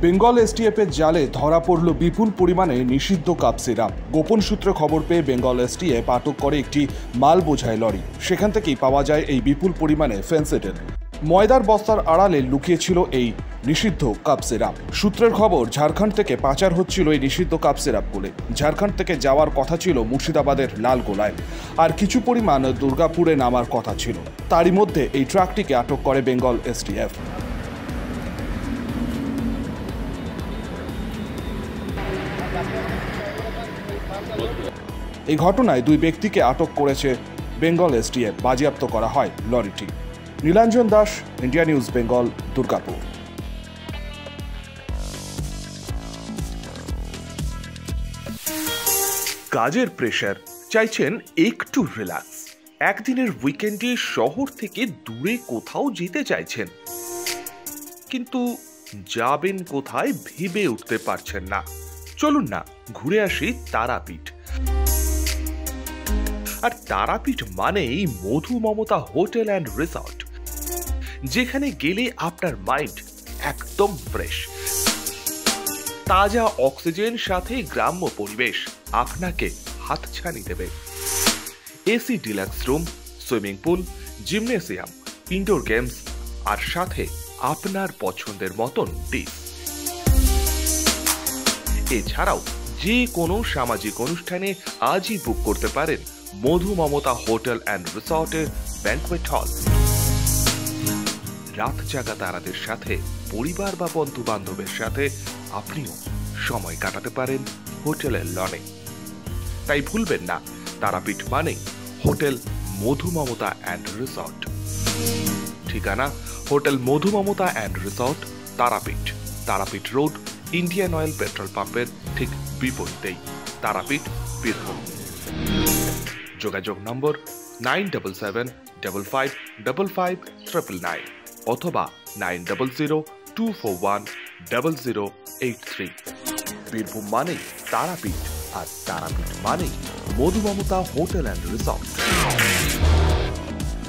বেঙ্গল এসটিএফের জালে ধরা পড়ল বিপুল পরিমাণে নিষিদ্ধ কাপ সিরাপ। গোপন সূত্রে খবর পেয়ে বেঙ্গল এসটিএফ আটক করে একটি মাল বোঝাই লরি। সেখান থেকেই পাওয়া যায় এই বিপুল পরিমাণে ফেন্সিডিল। ময়দার বস্তার আড়ালে লুকিয়েছিল এই নিষিদ্ধ কাপ সিরাপ। সূত্রের খবর, ঝাড়খণ্ড থেকে পাচার হচ্ছিল এই নিষিদ্ধ কাপ সিরাপগুলি। ঝাড়খণ্ড থেকে যাওয়ার কথা ছিল মুর্শিদাবাদের লালগোলায়, আর কিছু পরিমাণ দুর্গাপুরে নামার কথা ছিল। তারই মধ্যে এই ট্রাকটিকে আটক করে বেঙ্গল এসটিএফ। এই ঘটনায় দুই ব্যক্তিকে আটক করেছে বেঙ্গল এসটিএফ। বাজেয়াপ্ত করা হয় লরিটি। Nilanjan Das, India news Bengal, Durgapur. কাজের প্রেসার, চাইছেন একটু রিল্যাক্স, একদিনের উইকেন্ডে শহর থেকে দূরে কোথাও যেতে চাইছেন, কিন্তু যাবেন কোথায় ভেবে উঠতে পারছেন না। চলুন না ঘুরে আসি তারাপীঠ। আর তারাপীঠ মানেই মধু মমতা হোটেল অ্যান্ড রিসর্ট, যেখানে গেলে আপনার মাইন্ড একদম ফ্রেশ। তাজা অক্সিজেন সাথে গ্রাম্য পরিবেশ আপনাকে হাতছানি দেবে। AC deluxe room, swimming pool, gymnasium, indoor games আর সাথে আপনার পছন্দের মতন ডিশ। এছাড়াও যে কোনো সামাজিক অনুষ্ঠানে আজই বুক করতে পারেন মধু মমতা হোটেল অ্যান্ড রিসর্টের ব্যাংকুয়েট হল। রাত জাগা তারাদের সাথে, পরিবার বা বন্ধু বান্ধবের সাথে আপনিও সময় কাটাতে পারেন হোটেলের লনে। তাই ভুলবেন না, তারাপীঠ মানে hotel Madhu Mamata and resort. ঠিকানা hotel Madhu Mamata and resort, Tarapith, Tarapith road, Indian oil petrol পাম্পের ঠিক বিপরীতেই, তারাপীঠ, বীরভূম। যোগাযোগ নম্বর 9775555599 অথবা 9002410083। বীরভূম মানেই তারাপীঠ, আর তারাপীঠ মানেই মধু মমতা হোটেল অ্যান্ড রিসর্ট।